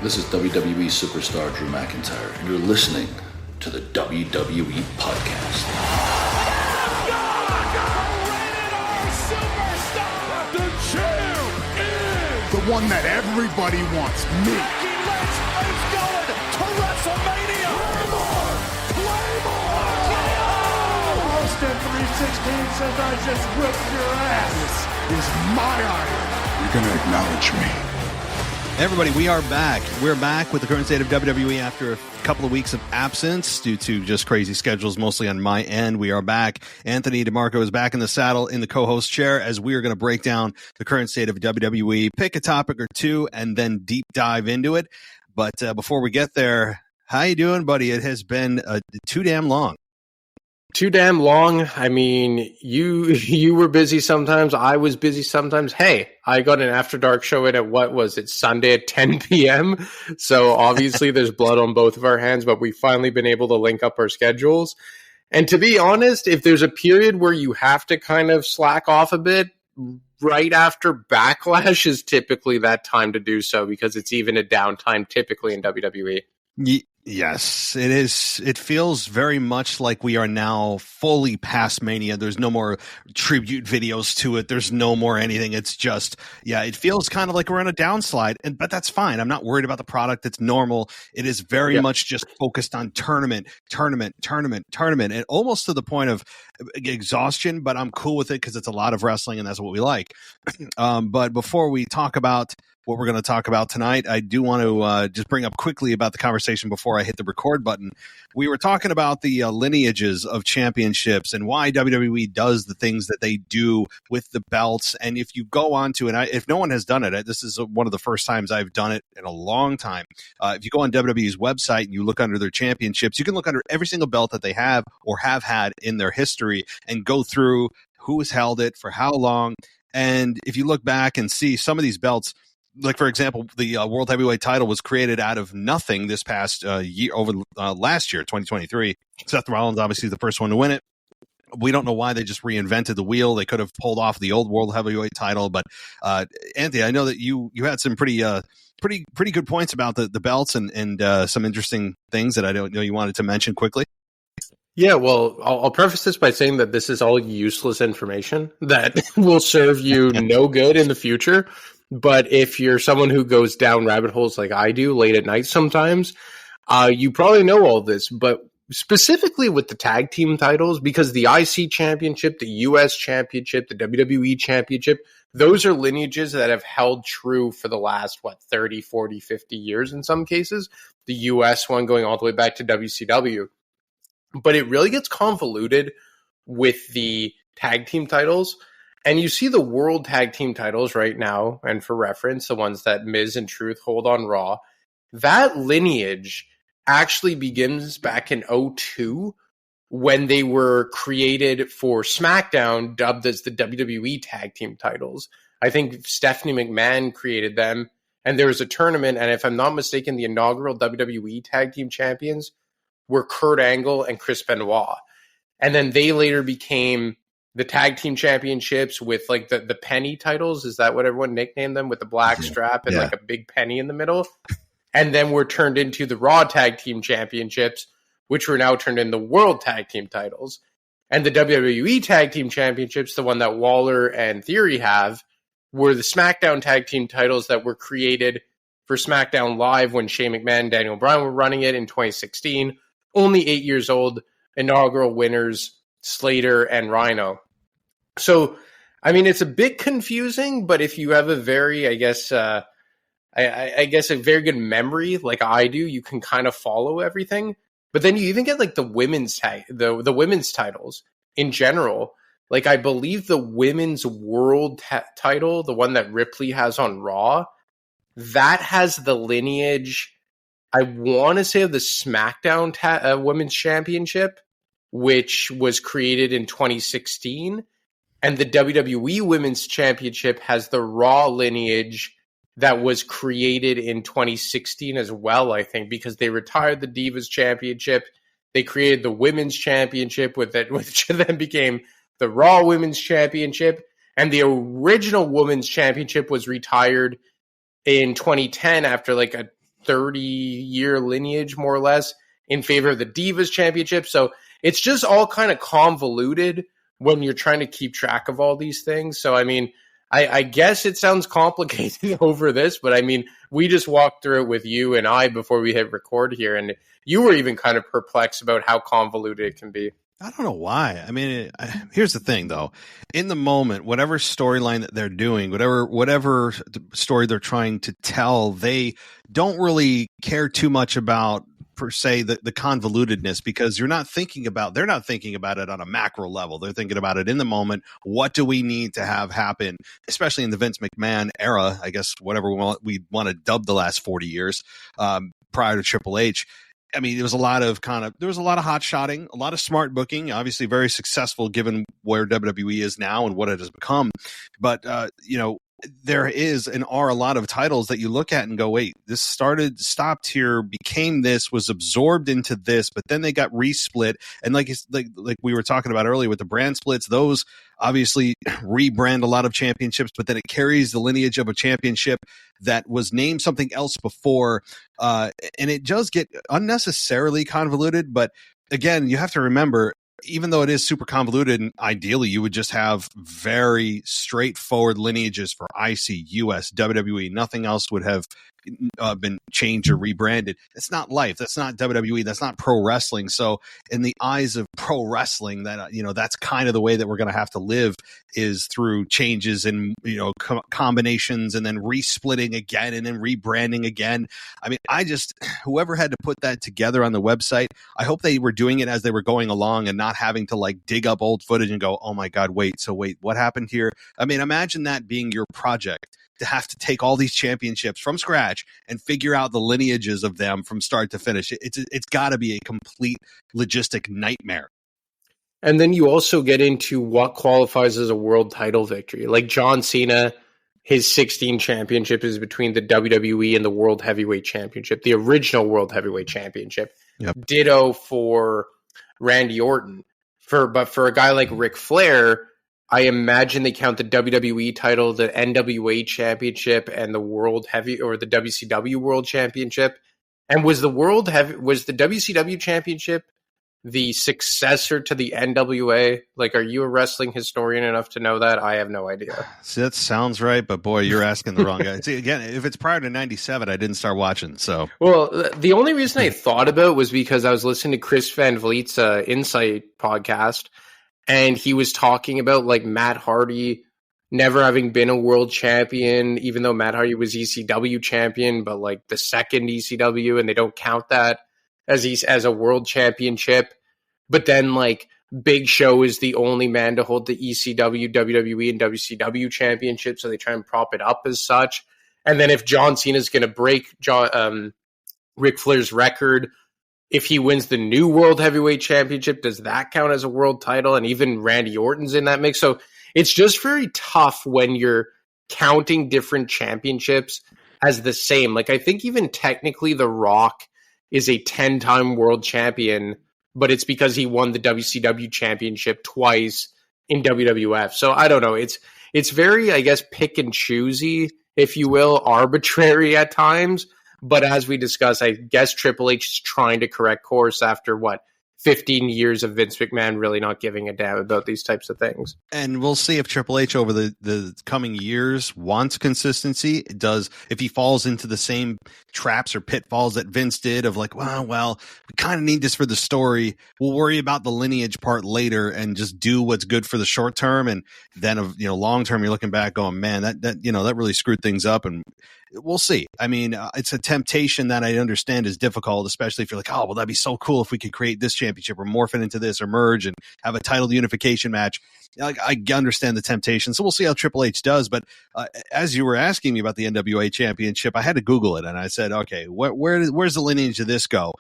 This is WWE superstar Drew McIntyre, and you're listening to the WWE Podcast. The champ is the one that everybody wants, me. It's going to WrestleMania. Claymore! Austin 316 says I just whipped your ass. This is my iron. You're going to acknowledge me. Everybody, we are back. We're back with the current state of WWE after a couple of weeks of absence due to just crazy schedules, mostly on my end. We are back. Anthony DeMarco is back in the saddle in the co-host chair as we are going to break down the current state of WWE, pick a topic or two, and then deep dive into it. But before we get there, how you doing, buddy? It has been too damn long. Too damn long. I mean, you were busy sometimes. I was busy sometimes. Hey, I got an After Dark show in at what was it, Sunday at 10 p.m. So obviously there's blood on both of our hands, but we've finally been able to link up our schedules. And to be honest, if there's a period where you have to kind of slack off a bit, right after Backlash is typically that time to do so because it's even a downtime typically in WWE. Yes, it is. It feels very much like we are now fully past Mania. There's no more tribute videos to it. There's no more anything. It's just, it feels kind of like we're on a downslide, but that's fine. I'm not worried about the product. It's normal. It is very much just focused on tournament, and almost to the point of exhaustion, but I'm cool with it because it's a lot of wrestling and that's what we like. But before we talk about what we're going to talk about tonight, I do want to just bring up quickly about the conversation before I hit the record button. We were talking about the lineages of championships and why WWE does the things that they do with the belts. And if you go on to, if no one has done it, this is one of the first times I've done it in a long time. If you go on WWE's website and you look under their championships, you can look under every single belt that they have or have had in their history and go through who has held it for how long. And if you look back and see some of these belts, like, for example, the World Heavyweight title was created out of nothing this past year, over last year, 2023. Seth Rollins, obviously, the first one to win it. We don't know why they just reinvented the wheel. They could have pulled off the old World Heavyweight title. But, Anthony, I know that you had some pretty good points about the belts and some interesting things that I don't know you wanted to mention quickly. Yeah, well, I'll preface this by saying that this is all useless information that will serve you no good in the future. But if you're someone who goes down rabbit holes like I do late at night sometimes, you probably know all this. But specifically with the tag team titles, because the IC Championship, the US Championship, the WWE Championship, those are lineages that have held true for the last, 30, 40, 50 years in some cases. The US one going all the way back to WCW. But it really gets convoluted with the tag team titles. And you see the world tag team titles right now, and for reference, the ones that Miz and Truth hold on Raw, that lineage actually begins back in 2002 when they were created for SmackDown, dubbed as the WWE tag team titles. I think Stephanie McMahon created them, and there was a tournament, and if I'm not mistaken, the inaugural WWE tag team champions were Kurt Angle and Chris Benoit. And then they later became the tag team championships with like the penny titles. Is that what everyone nicknamed them, with the black strap and like a big penny in the middle? And then were turned into the Raw tag team championships, which were now turned into world tag team titles. And the WWE tag team championships, the one that Waller and Theory have, were the SmackDown tag team titles that were created for SmackDown Live when Shane McMahon and Daniel Bryan were running it in 2016. Only 8 years old, inaugural winners, Slater and Rhino. So, I mean, it's a bit confusing, but if you have a very, I guess a very good memory like I do, you can kind of follow everything. But then you even get like the women's the women's titles in general. Like, I believe the women's world title, the one that Ripley has on Raw, that has the lineage, I want to say, of the SmackDown Women's Championship, which was created in 2016. And the WWE Women's Championship has the Raw lineage that was created in 2016 as well, I think, because they retired the Divas Championship. They created the Women's Championship, which then became the Raw Women's Championship. And the original Women's Championship was retired in 2010 after like a 30-year lineage, more or less, in favor of the Divas Championship. So it's just all kind of convoluted when you're trying to keep track of all these things. So, I mean, I guess it sounds complicated over this, but I mean, we just walked through it with you and I before we hit record here, and you were even kind of perplexed about how convoluted it can be. I don't know why. I mean, here's the thing, though. In the moment, whatever storyline that they're doing, whatever story they're trying to tell, they don't really care too much about, per se, the convolutedness, because they're not thinking about it on a macro level. They're thinking about it in the moment. What do we need to have happen, especially in the Vince McMahon era, I guess, whatever we want to dub the last 40 years prior to Triple H. I mean, there was a lot of hot shotting, a lot of smart booking, obviously very successful given where WWE is now and what it has become. But, there is and are a lot of titles that you look at and go, wait, this stopped here, became this, was absorbed into this, but then they got resplit. And like we were talking about earlier with the brand splits, those obviously rebrand a lot of championships, but then it carries the lineage of a championship that was named something else before. And it does get unnecessarily convoluted. But again, you have to remember, even though it is super convoluted, and ideally you would just have very straightforward lineages for IC, US, WWE, nothing else would have been changed or rebranded. It's not life. That's not WWE. That's not pro wrestling. So in the eyes of pro wrestling, that that's kind of the way that we're going to have to live, is through changes and combinations, and then resplitting again, and then rebranding again. I mean, whoever had to put that together on the website, I hope they were doing it as they were going along and not having to like dig up old footage and go, oh my God, wait, what happened here? I mean, imagine that being your project, to have to take all these championships from scratch and figure out the lineages of them from start to finish. It's got to be a complete logistic nightmare. And then you also get into what qualifies as a world title victory. Like John Cena, his 16 championship is between the WWE and the World Heavyweight Championship, the original World Heavyweight Championship. Yep. Ditto for Randy Orton. But for a guy like Ric Flair, I imagine they count the WWE title, the NWA Championship, and the the WCW World Championship. And was the WCW Championship the successor to the NWA? Like, are you a wrestling historian enough to know that? I have no idea. See, that sounds right, but boy, you're asking the wrong guy. See, again, if it's prior to 97, I didn't start watching. So, well, the only reason I thought about it was because I was listening to Chris Van Vliet's Insight podcast, and he was talking about like Matt Hardy never having been a world champion, even though Matt Hardy was ECW champion, but like the second ECW, and they don't count that as a world championship. But then like Big Show is the only man to hold the ECW, WWE, and WCW championship, so they try and prop it up as such. And then if John Cena is going to break Ric Flair's record, if he wins the new World Heavyweight Championship, does that count as a world title? And even Randy Orton's in that mix. So it's just very tough when you're counting different championships as the same. Like, I think even technically The Rock is a 10-time world champion, but it's because he won the WCW championship twice in WWF. So I don't know. It's very, I guess, pick and choosy, if you will, arbitrary at times. But as we discussed, I guess Triple H is trying to correct course after 15 years of Vince McMahon really not giving a damn about these types of things. And we'll see if Triple H over the coming years wants consistency. It does. If he falls into the same traps or pitfalls that Vince did of like, well, we kind of need this for the story. We'll worry about the lineage part later and just do what's good for the short term. And then long term, you're looking back going, man, that really screwed things up. And we'll see. I mean, it's a temptation that I understand is difficult, especially if you're like, oh, well, that'd be so cool if we could create this championship or morph it into this or merge and have a title unification match. Like, I understand the temptation. So we'll see how Triple H does. But as you were asking me about the NWA championship, I had to Google it. And I said, okay, where's the lineage of this go?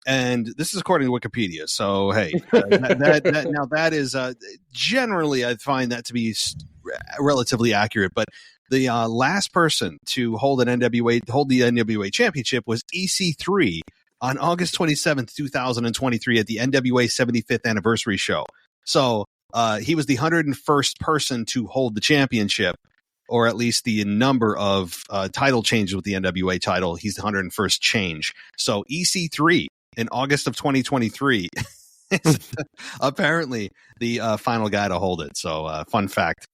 And this is according to Wikipedia. So, hey, that is generally, I find that to be relatively accurate. But the last person to hold the NWA championship was EC3 on August 27th, 2023 at the NWA 75th anniversary show. So he was the 101st person to hold the championship. or at least the number of title changes with the NWA title. He's the 101st change. So EC3 in August of 2023 is apparently the final guy to hold it. So fun fact.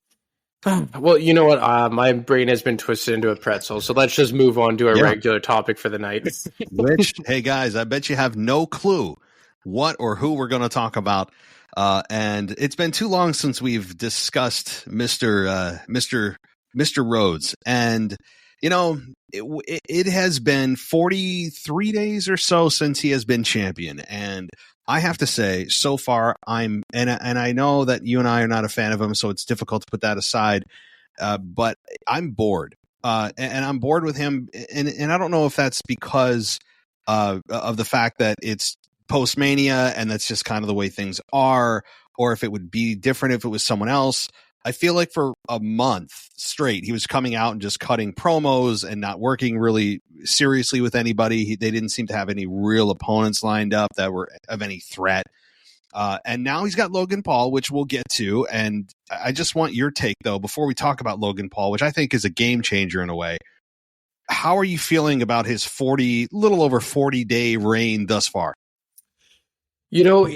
Well, you know what? My brain has been twisted into a pretzel, so let's just move on to a regular topic for the night. Which, hey guys, I bet you have no clue what or who we're going to talk about. And it's been too long since we've discussed Mr. Rhodes. And, you know, it has been 43 days or so since he has been champion. And I have to say, so far, and I know that you and I are not a fan of him, so it's difficult to put that aside. But I'm bored, and I'm bored with him. And I don't know if that's because of the fact that it's post-Mania and that's just kind of the way things are, or if it would be different if it was someone else. I feel like for a month straight, he was coming out and just cutting promos and not working really seriously with anybody. They didn't seem to have any real opponents lined up that were of any threat. And now he's got Logan Paul, which we'll get to. And I just want your take, though, before we talk about Logan Paul, which I think is a game changer in a way. How are you feeling about his little over 40-day reign thus far? You know,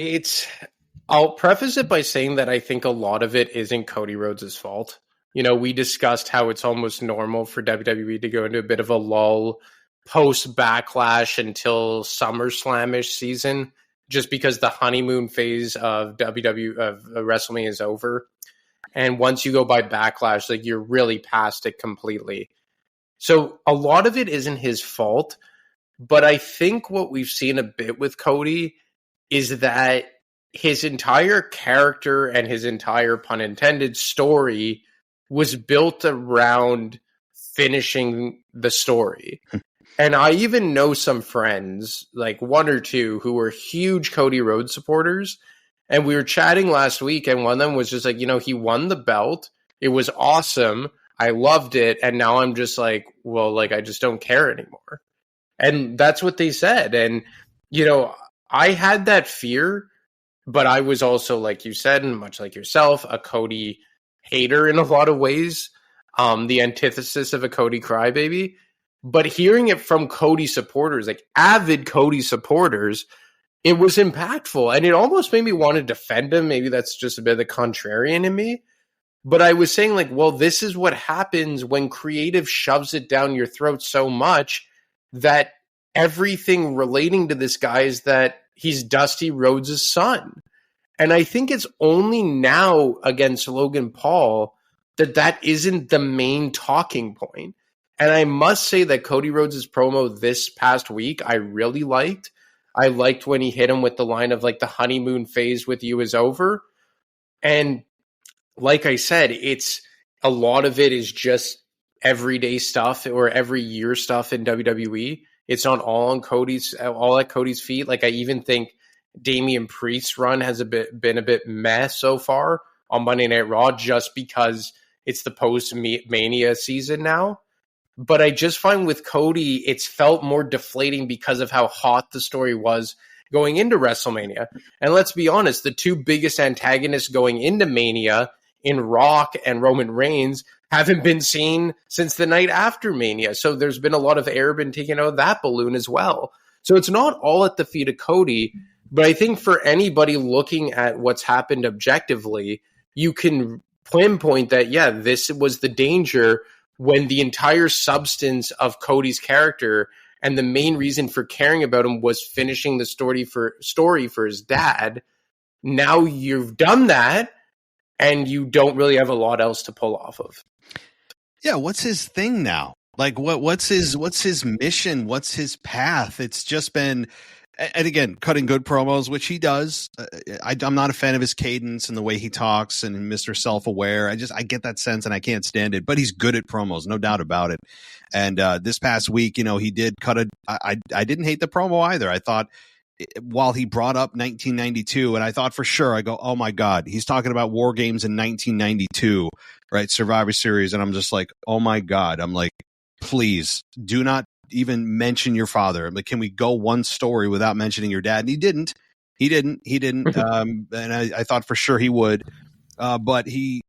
I'll preface it by saying that I think a lot of it isn't Cody Rhodes' fault. You know, we discussed how it's almost normal for WWE to go into a bit of a lull post-Backlash until SummerSlam-ish season, just because the honeymoon phase of WrestleMania is over. And once you go by Backlash, like, you're really past it completely. So a lot of it isn't his fault, but I think what we've seen a bit with Cody is that his entire character and his entire, pun intended, story was built around finishing the story. And I even know some friends, like one or two, who were huge Cody Rhodes supporters. And we were chatting last week, and one of them was just like, you know, he won the belt. It was awesome. I loved it. And now I'm just like, well, like, I just don't care anymore. And that's what they said. And, you know, I had that fear. But I was also, like you said, and much like yourself, a Cody hater in a lot of ways, the antithesis of a Cody crybaby. But hearing it from Cody supporters, like avid Cody supporters, it was impactful. And it almost made me want to defend him. Maybe that's just a bit of the contrarian in me. But I was saying, like, well, this is what happens when creative shoves it down your throat so much that everything relating to this guy is that he's Dusty Rhodes' son. And I think it's only now against Logan Paul that isn't the main talking point. And I must say that Cody Rhodes' promo this past week, I really liked. I liked when he hit him with the line of, like, the honeymoon phase with you is over. And like I said, it's a lot of it is just everyday stuff or every year stuff in WWE. It's not all at Cody's feet. Like, I even think Damian Priest's run has been a bit meh so far on Monday Night Raw, just because it's the post-Mania season now. But I just find with Cody, it's felt more deflating because of how hot the story was going into WrestleMania. And let's be honest, the two biggest antagonists going into Mania in Rock and Roman Reigns haven't been seen since the night after Mania. So there's been a lot of air been taken out of that balloon as well. So it's not all at the feet of Cody, but I think for anybody looking at what's happened objectively, you can pinpoint that, yeah, this was the danger when the entire substance of Cody's character and the main reason for caring about him was finishing the story for his dad. Now you've done that, and you don't really have a lot else to pull off of. Yeah, what's his thing now? Like, what's his mission? What's his path? It's just been, and again, cutting good promos, which he does. I'm not a fan of his cadence and the way he talks and Mr. Self-Aware. I get that sense and I can't stand it, but he's good at promos, no doubt about it. And this past week, you know, he did cut I didn't hate the promo either. I thought, while he brought up 1992, and I thought for sure, I go, oh my God, he's talking about War Games in 1992, right? Survivor Series. And I'm just like, oh my God. I'm like, please do not even mention your father. I'm like, can we go one story without mentioning your dad? And he didn't. And I thought for sure he would. But he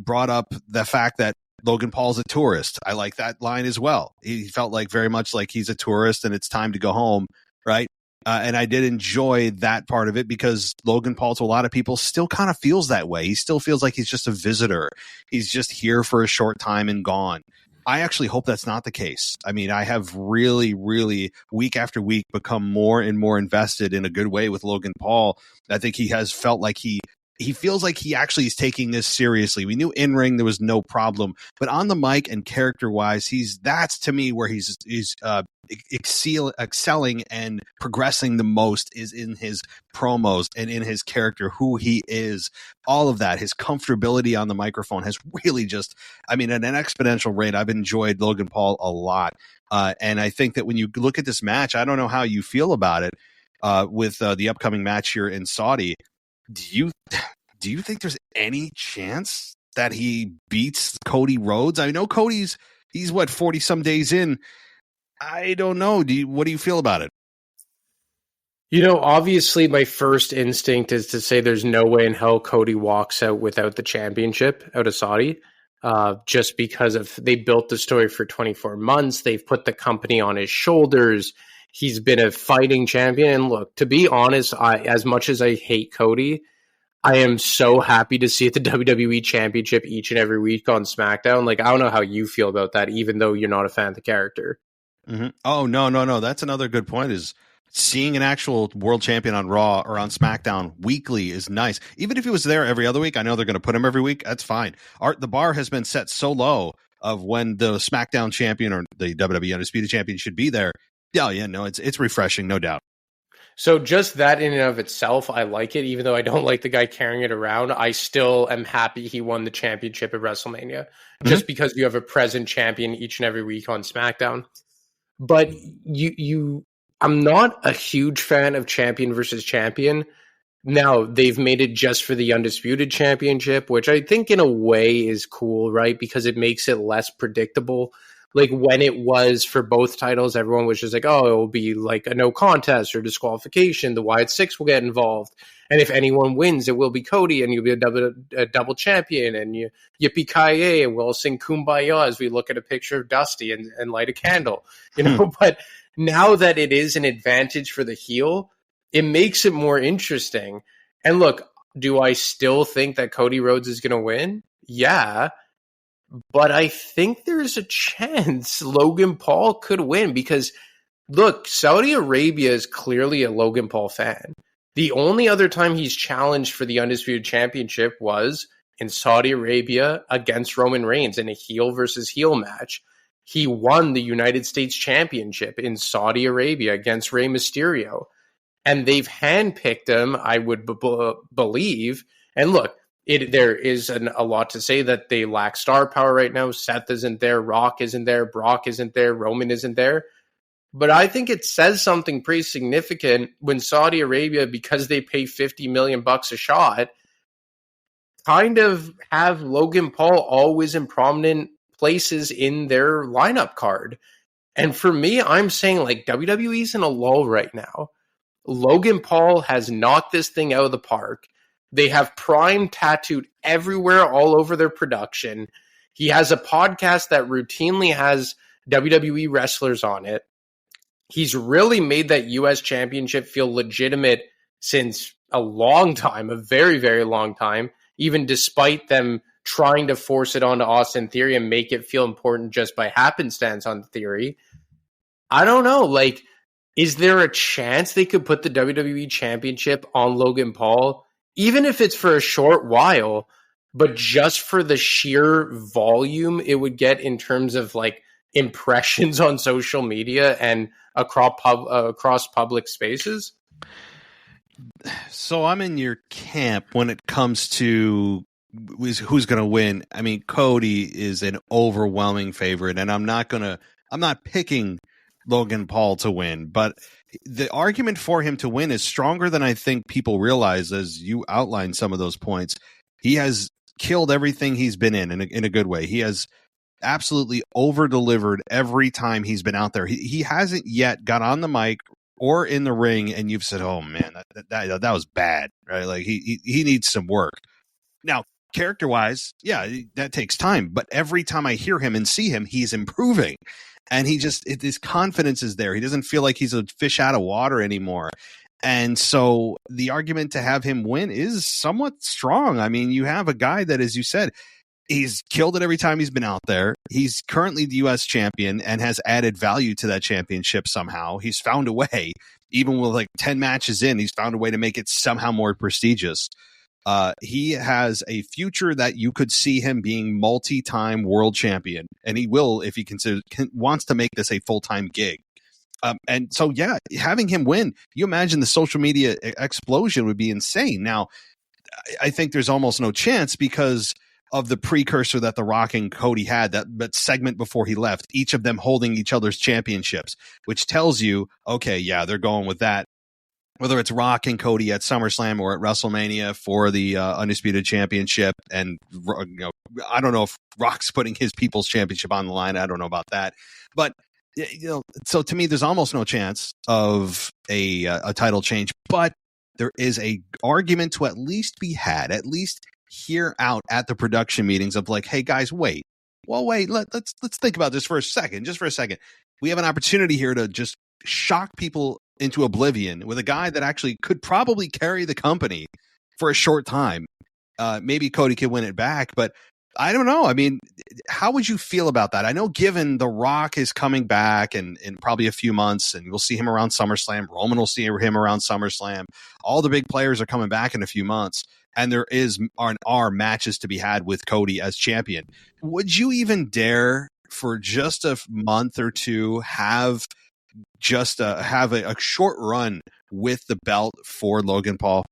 brought up the fact that Logan Paul's a tourist. I like that line as well. He felt like very much like he's a tourist and it's time to go home, right? And I did enjoy that part of it because Logan Paul, to a lot of people, still kind of feels that way. He still feels like he's just a visitor. He's just here for a short time and gone. I actually hope that's not the case. I mean, I have really, really, week after week, become more and more invested in a good way with Logan Paul. I think he has felt like he feels like he actually is taking this seriously. We knew in ring there was no problem, but on the mic and character wise, that's to me where he's excelling and progressing the most is in his promos and in his character, who he is. All of that, his comfortability on the microphone has really just, I mean, at an exponential rate. I've enjoyed Logan Paul a lot, and I think that when you look at this match, I don't know how you feel about it with the upcoming match here in Saudi. Do you think there's any chance that he beats Cody Rhodes? I know he's what, 40 some days in. I don't know. What do you feel about it? You know, obviously my first instinct is to say there's no way in hell Cody walks out without the championship out of Saudi. Just because they built the story for 24 months. They've put the company on his shoulders. He's been a fighting champion. And look, to be honest, as much as I hate Cody, I am so happy to see the WWE Championship each and every week on SmackDown. Like, I don't know how you feel about that, even though you're not a fan of the character. Mm-hmm. Oh, no. That's another good point, is seeing an actual world champion on Raw or on SmackDown weekly is nice. Even if he was there every other week, I know they're going to put him every week. That's fine. The bar has been set so low of when the SmackDown champion or the WWE Undisputed champion should be there. Yeah, no, it's refreshing, no doubt. So just that in and of itself, I like it. Even though I don't like the guy carrying it around, I still am happy he won the championship at WrestleMania. Just because you have a present champion each and every week on SmackDown. But I'm not a huge fan of champion versus champion. Now, they've made it just for the Undisputed Championship, which I think in a way is cool, right? Because it makes it less predictable. Like when it was for both titles, everyone was just like, oh, it will be like a no contest or disqualification. The Wyatt Six will get involved. And if anyone wins, it will be Cody and you'll be a double champion and you yippee-ki-yay and we'll sing Kumbaya as we look at a picture of Dusty and light a candle, you know, But now that it is an advantage for the heel, it makes it more interesting. And look, do I still think that Cody Rhodes is going to win? Yeah. But I think there's a chance Logan Paul could win because, look, Saudi Arabia is clearly a Logan Paul fan. The only other time he's challenged for the Undisputed Championship was in Saudi Arabia against Roman Reigns in a heel versus heel match. He won the United States Championship in Saudi Arabia against Rey Mysterio. And they've handpicked him, I would believe. And look, there is a lot to say that they lack star power right now. Seth isn't there. Rock isn't there. Brock isn't there. Roman isn't there. But I think it says something pretty significant when Saudi Arabia, because they pay $50 million a shot, kind of have Logan Paul always in prominent places in their lineup card. And for me, I'm saying like WWE's in a lull right now. Logan Paul has knocked this thing out of the park. They have Prime tattooed everywhere all over their production. He has a podcast that routinely has WWE wrestlers on it. He's really made that U.S. championship feel legitimate since a long time, a very, very long time, even despite them trying to force it onto Austin Theory and make it feel important just by happenstance on Theory. I don't know. Like, is there a chance they could put the WWE championship on Logan Paul? Even if it's for a short while, but just for the sheer volume it would get in terms of like impressions on social media and across public spaces. So I'm in your camp when it comes to who's going to win. I mean, Cody is an overwhelming favorite, and I'm not picking Logan Paul to win, but the argument for him to win is stronger than I think people realize. As you outlined some of those points, he has killed everything he's been in a good way. He has absolutely over-delivered every time he's been out there. He hasn't yet got on the mic or in the ring and you've said, oh man, that was bad, right? Like he needs some work. Now, character-wise, yeah, that takes time. But every time I hear him and see him, he's improving. And his confidence is there. He doesn't feel like he's a fish out of water anymore. And so the argument to have him win is somewhat strong. I mean, you have a guy that, as you said, he's killed it every time he's been out there. He's currently the U.S. champion and has added value to that championship somehow. He's found a way, even with like 10 matches in, he's found a way to make it somehow more prestigious. He has a future that you could see him being multi-time world champion, and he will if he wants to make this a full-time gig. And so, yeah, having him win, you imagine the social media explosion would be insane. Now, I think there's almost no chance because of the precursor that The Rock and Cody had, that segment before he left, each of them holding each other's championships, which tells you, okay, yeah, they're going with that. Whether it's Rock and Cody at SummerSlam or at WrestleMania for the Undisputed Championship. And, I don't know if Rock's putting his People's Championship on the line. I don't know about that. But, so to me, there's almost no chance of a title change. But there is a argument to at least be had, at least hear out at the production meetings of like, hey, guys, wait. Well, wait, let's think about this for a second. Just for a second. We have an opportunity here to just shock people into oblivion with a guy that actually could probably carry the company for a short time. Maybe Cody could win it back, but I don't know. I mean, how would you feel about that? I know given The Rock is coming back in probably a few months, and we'll see him around SummerSlam. Roman will see him around SummerSlam. All the big players are coming back in a few months, and there are matches to be had with Cody as champion. Would you even dare for just a month or two have a short run with the belt for Logan Paul?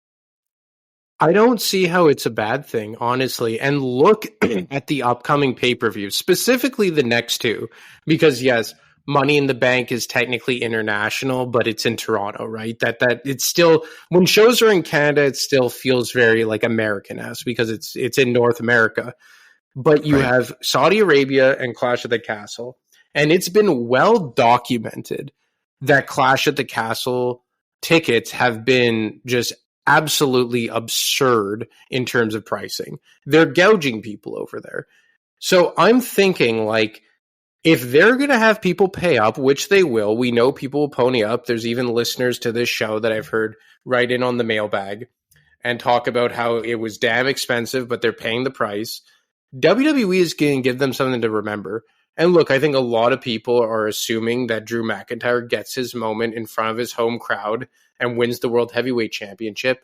I don't see how it's a bad thing, honestly. And look at the upcoming pay-per-view, specifically the next two, because yes, Money in the Bank is technically international, but it's in Toronto, right? That it's still, when shows are in Canada, it still feels very like American-esque because it's in North America. But you have Saudi Arabia and Clash at the Castle, and it's been well documented that Clash at the Castle tickets have been just absolutely absurd in terms of pricing. They're gouging people over there. So I'm thinking, like, if they're going to have people pay up, which they will, we know people will pony up. There's even listeners to this show that I've heard write in on the mailbag and talk about how it was damn expensive, but they're paying the price. WWE is going to give them something to remember. And look, I think a lot of people are assuming that Drew McIntyre gets his moment in front of his home crowd and wins the World Heavyweight Championship.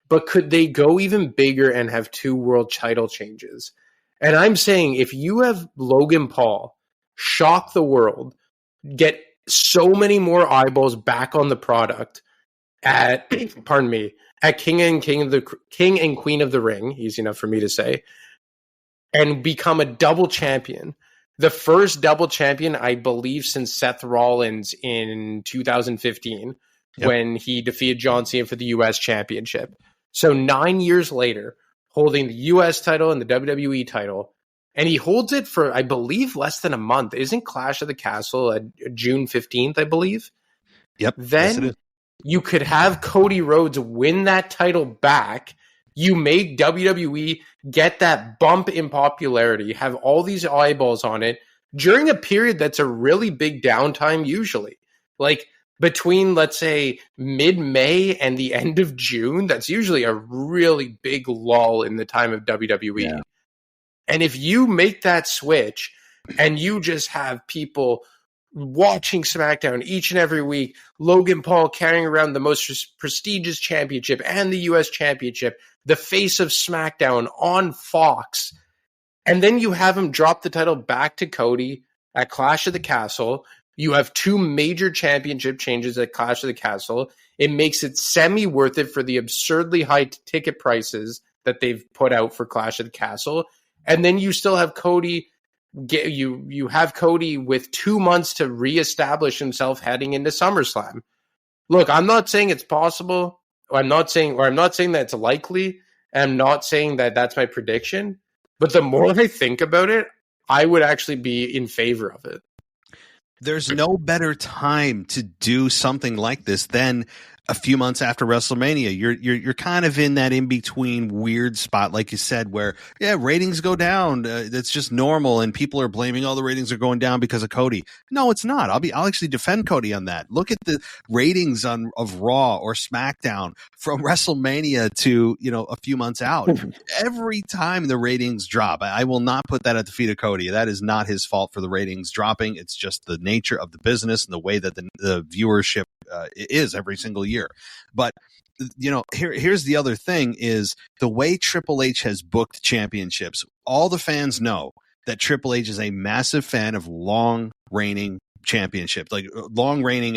But could they go even bigger and have 2 world title changes? And I'm saying if you have Logan Paul shock the world, get so many more eyeballs back on the product at at King and Queen of the Ring, easy enough for me to say, and become a double champion. The first double champion, I believe, since Seth Rollins in 2015, when he defeated John Cena for the U.S. Championship. So 9 years later, holding the U.S. title and the WWE title, and he holds it for, I believe, less than a month. Isn't Clash of the Castle June 15th, I believe? Yep. Then you could have Cody Rhodes win that title back. You make WWE get that bump in popularity, have all these eyeballs on it during a period that's a really big downtime usually. Like between, let's say, mid-May and the end of June, that's usually a really big lull in the time of WWE. Yeah. And if you make that switch and you just have people watching SmackDown each and every week, Logan Paul carrying around the most prestigious championship and the U.S. championship, the face of SmackDown on Fox, and then you have him drop the title back to Cody at Clash of the Castle. You have 2 major championship changes at Clash of the Castle. It makes it semi-worth it for the absurdly high ticket prices that they've put out for Clash of the Castle. And then you still have Cody. You have Cody with 2 months to reestablish himself heading into SummerSlam. Look, I'm not saying it's possible. I'm not saying that it's likely. I'm not saying that that's my prediction. But the more I think about it, I would actually be in favor of it. There's no better time to do something like this than a few months after WrestleMania. You're kind of in that in between weird spot, like you said, where ratings go down. That's just normal, and people are blaming all the ratings are going down because of Cody. No, it's not. I'll actually defend Cody on that. Look at the ratings of Raw or SmackDown from WrestleMania to a few months out. Every time the ratings drop, I will not put that at the feet of Cody. That is not his fault for the ratings dropping. It's just the nature of the business and the way that the viewership is every single year. But here's the other thing is the way Triple H has booked championships. All the fans know that Triple H is a massive fan of long reigning championships, like long reigning,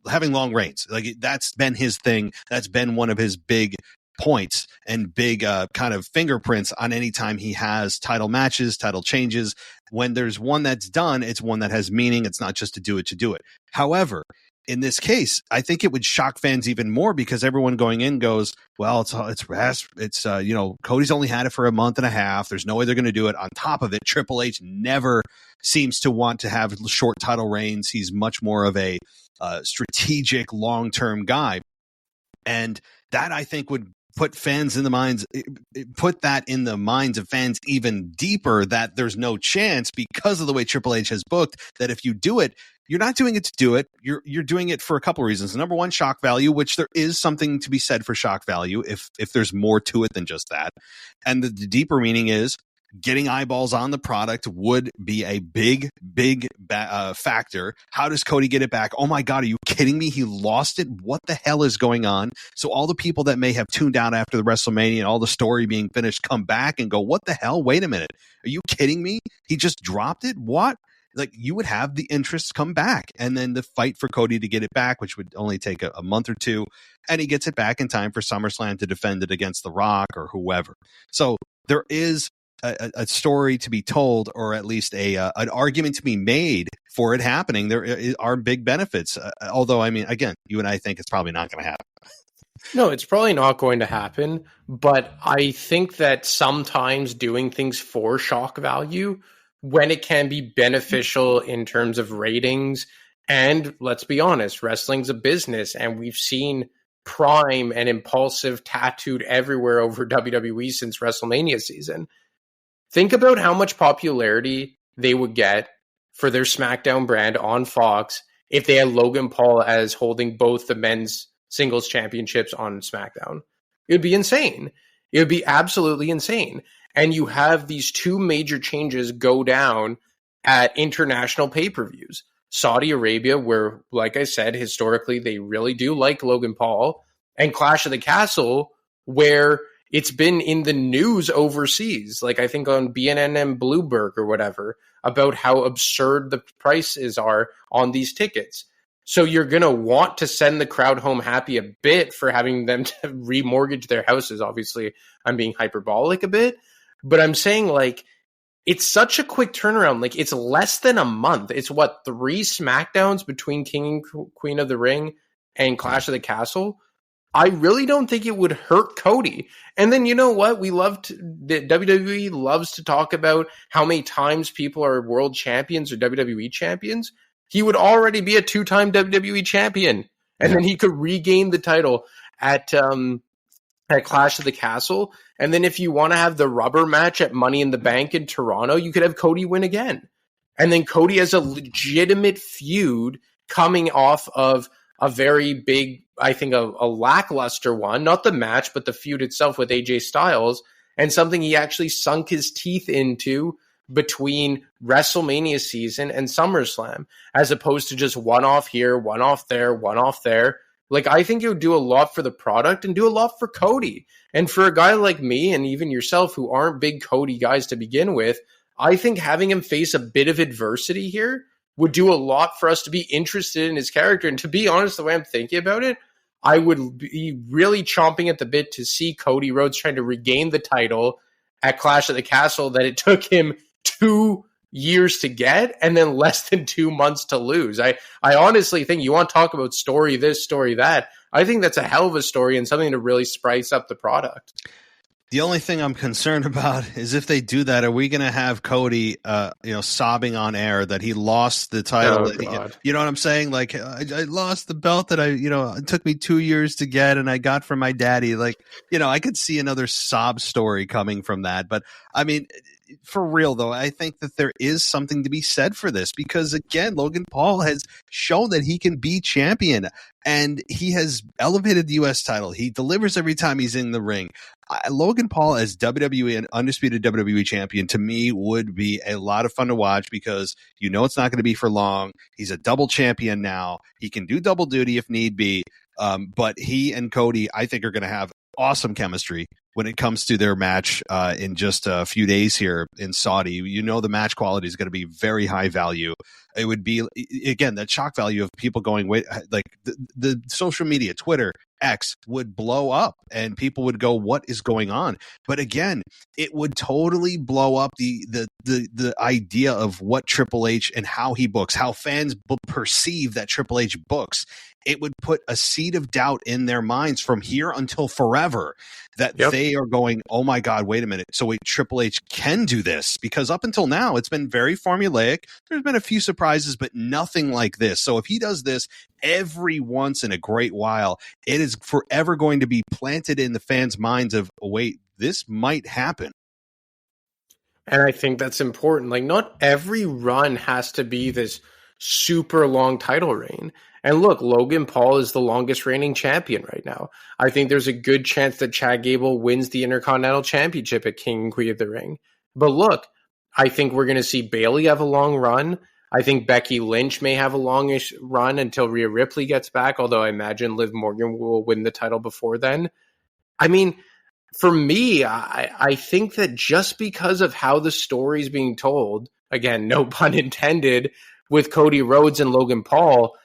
having long reigns. Like that's been his thing. That's been one of his big points and big kind of fingerprints on any time he has title matches, title changes. When there's one that's done, it's one that has meaning. It's not just to do it. However, in this case, I think it would shock fans even more because everyone going in goes, well, it's Cody's only had it for a month and a half. There's no way they're going to do it. On top of it, Triple H never seems to want to have short title reigns. He's much more of a strategic, long-term guy. And that, I think, would put that in the minds of fans even deeper, that there's no chance because of the way Triple H has booked, that if you do it, you're not doing it to do it. You're doing it for a couple of reasons. Number one, shock value, which there is something to be said for shock value if there's more to it than just that. And the deeper meaning is getting eyeballs on the product would be a big factor. How does Cody get it back? Oh my God, are you kidding me? He lost it. What the hell is going on? So all the people that may have tuned out after the WrestleMania and all the story being finished come back and go, what the hell? Wait a minute. Are you kidding me? He just dropped it? What? Like, you would have the interest come back, and then the fight for Cody to get it back, which would only take a month or two, and he gets it back in time for SummerSlam to defend it against The Rock or whoever. So there is a story to be told, or at least an argument to be made for it happening. There are big benefits, although, I mean, again, you and I think it's probably not going to happen. No, it's probably not going to happen, but I think that sometimes doing things for shock value, when it can be beneficial in terms of ratings, and let's be honest, wrestling's a business, and we've seen Prime and Impulsive tattooed everywhere over WWE since WrestleMania season. Think about how much popularity they would get for their SmackDown brand on Fox if they had Logan Paul as holding both the men's singles championships on SmackDown. It would be insane. It would be absolutely insane. And you have these two major changes go down at international pay-per-views. Saudi Arabia, where, like I said, historically, they really do like Logan Paul, and Clash of the Castle, where it's been in the news overseas, like I think on BNN and Bloomberg or whatever, about how absurd the prices are on these tickets. So you're going to want to send the crowd home happy a bit for having them to remortgage their houses. Obviously, I'm being hyperbolic a bit. But I'm saying, like, it's such a quick turnaround. Like, it's less than a month. It's, 3 SmackDowns between King and Queen of the Ring and Clash of the Castle? I really don't think it would hurt Cody. And then, you know what? The WWE loves to talk about how many times people are world champions or WWE champions. He would already be a 2-time WWE champion. And then he could regain the title at Clash of the Castle. And then if you want to have the rubber match at Money in the Bank in Toronto, you could have Cody win again. And then Cody has a legitimate feud coming off of a very big, I think, a lackluster one, not the match, but the feud itself with AJ Styles, and something he actually sunk his teeth into between WrestleMania season and SummerSlam, as opposed to just one off here, one off there, one off there. Like, I think it would do a lot for the product and do a lot for Cody. And for a guy like me and even yourself who aren't big Cody guys to begin with, I think having him face a bit of adversity here would do a lot for us to be interested in his character. And to be honest, the way I'm thinking about it, I would be really chomping at the bit to see Cody Rhodes trying to regain the title at Clash of the Castle that it took him 2 years to get and then less than 2 months to lose. I honestly think, you want to talk about story this, story that, I think that's a hell of a story and something to really spice up the product. The only thing I'm concerned about is if they do that, are we going to have Cody, sobbing on air that he lost the title? You know what I'm saying? Like, I lost the belt that it took me 2 years to get, and I got from my daddy. Like, I could see another sob story coming from that. But I mean, for real though, I think that there is something to be said for this because again, Logan Paul has shown that he can be champion, and he has elevated the U.S. title. He delivers every time he's in the ring. Logan Paul as WWE and undisputed WWE champion to me would be a lot of fun to watch because it's not going to be for long. He's a double champion now. He can do double duty if need be. But he and Cody, I think, are going to have awesome chemistry when it comes to their match in just a few days here in Saudi. The match quality is going to be very high value. It would be, again, that shock value of people going, wait, like the social media, Twitter, X would blow up and people would go, what is going on? But again, it would totally blow up the idea of what Triple H and how he books, how fans perceive that Triple H books. It would put a seed of doubt in their minds from here until forever that they are going, oh my God, wait a minute. So wait, Triple H can do this, because up until now, it's been very formulaic. There's been a few surprises, but nothing like this. So if he does this every once in a great while, it is forever going to be planted in the fans' minds of, oh, wait, this might happen. And I think that's important. Like, not every run has to be this super long title reign. And look, Logan Paul is the longest reigning champion right now. I think there's a good chance that Chad Gable wins the Intercontinental Championship at King and Queen of the Ring. But look, I think we're going to see Bayley have a long run. I think Becky Lynch may have a longish run until Rhea Ripley gets back, although I imagine Liv Morgan will win the title before then. I mean, for me, I think that just because of how the story's being told, again, no pun intended, with Cody Rhodes and Logan Paul,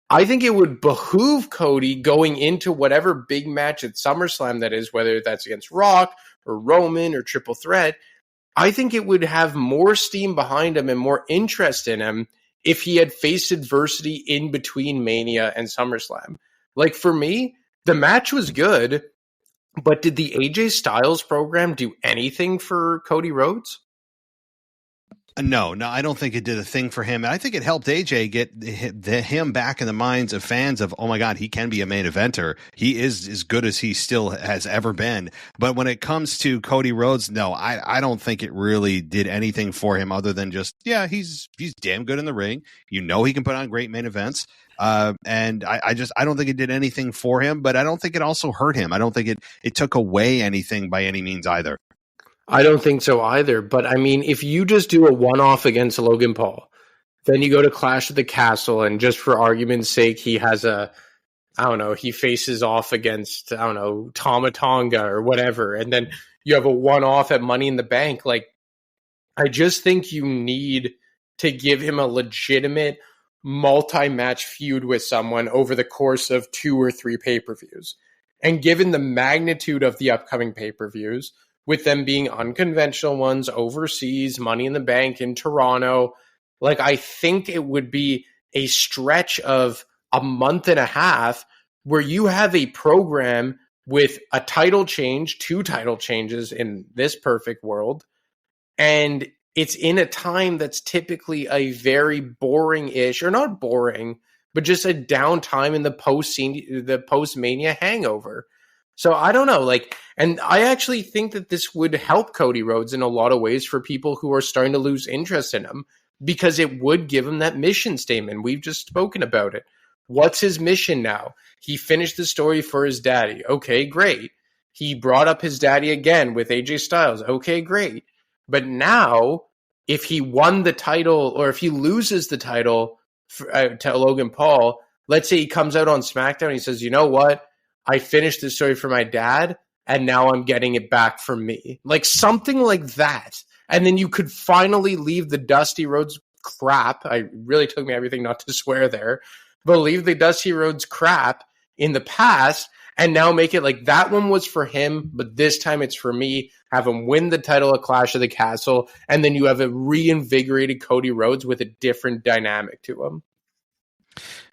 I think it would behoove Cody going into whatever big match at SummerSlam that is, whether that's against Rock or Roman or Triple Threat. I think it would have more steam behind him and more interest in him if he had faced adversity in between Mania and SummerSlam. Like, for me, the match was good, but did the AJ Styles program do anything for Cody Rhodes? No, I don't think it did a thing for him. I think it helped AJ get him back in the minds of fans of, oh my God, he can be a main eventer. He is as good as he still has ever been. But when it comes to Cody Rhodes, no, I don't think it really did anything for him other than just, he's damn good in the ring. He can put on great main events. And I don't think it did anything for him, but I don't think it also hurt him. I don't think it took away anything by any means either. I don't think so either. But I mean, if you just do a one-off against Logan Paul, then you go to Clash of the Castle, and just for argument's sake, he has he faces off against, Tama Tonga or whatever. And then you have a one-off at Money in the Bank. Like, I just think you need to give him a legitimate multi-match feud with someone over the course of 2 or 3 pay-per-views. And given the magnitude of the upcoming pay-per-views, with them being unconventional ones overseas, Money in the Bank in Toronto, like, I think it would be a stretch of a month and a half where you have a program with a title change, 2 title changes in this perfect world, and it's in a time that's typically a very boring-ish, or not boring, but just a downtime in the post-Mania hangover. So I don't know, and I actually think that this would help Cody Rhodes in a lot of ways for people who are starting to lose interest in him, because it would give him that mission statement. We've just spoken about it. What's his mission now? He finished the story for his daddy. Okay, great. He brought up his daddy again with AJ Styles. Okay, great. But now, if he won the title, or if he loses the title to Logan Paul, let's say he comes out on SmackDown and he says, you know what? I finished this story for my dad, and now I'm getting it back for me. Like, something like that. And then you could finally leave the Dusty Rhodes crap. It really took me everything not to swear there. But leave the Dusty Rhodes crap in the past, and now make it like that one was for him, but this time it's for me. Have him win the title at Clash of the Castle, and then you have a reinvigorated Cody Rhodes with a different dynamic to him.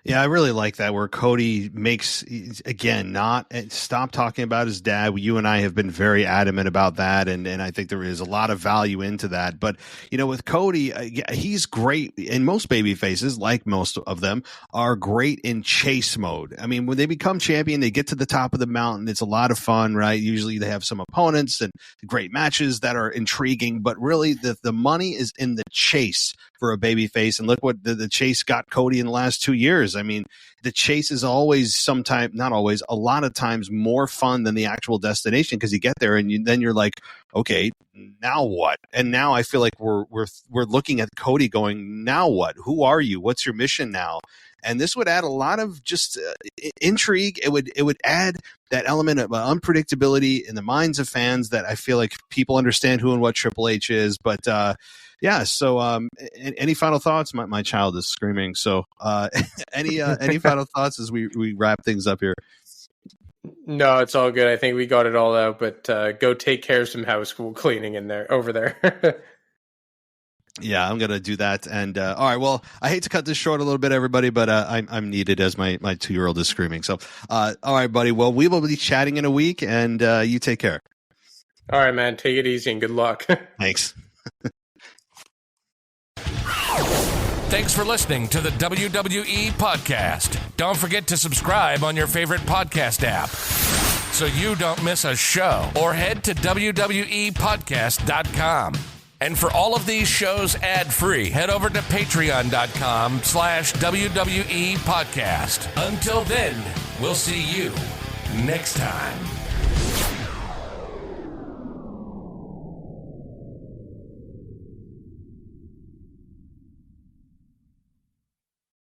Yeah, I really like that where Cody makes, again, not stop talking about his dad. You and I have been very adamant about that, and I think there is a lot of value into that. But, with Cody, he's great, and most baby faces, like most of them, are great in chase mode. I mean, when they become champion, they get to the top of the mountain. It's a lot of fun, right? Usually they have some opponents and great matches that are intriguing, but really the money is in the chase for a baby face. And look what the chase got Cody in the last 2 years. I mean, the chase is always not always, a lot of times more fun than the actual destination, because you get there and then you're like, okay, now what? And now I feel like we're looking at Cody going, now what? Who are you? What's your mission now? And this would add a lot of just intrigue. It would add that element of unpredictability in the minds of fans that I feel like people understand who and what Triple H is. But yeah. So, any final thoughts? My child is screaming. So, any final thoughts as we wrap things up here? No, it's all good. I think we got it all out. But go take care of some house cleaning over there. Yeah, I'm gonna do that. And all right, well, I hate to cut this short a little bit, everybody, but I'm needed as my 2-year-old is screaming. So, all right, buddy. Well, we will be chatting in a week, and you take care. All right, man. Take it easy and good luck. Thanks. Thanks for listening to the WWE Podcast. Don't forget to subscribe on your favorite podcast app so you don't miss a show, or head to WWEpodcast.com. And for all of these shows ad-free, head over to patreon.com/WWE Podcast. Until then, we'll see you next time.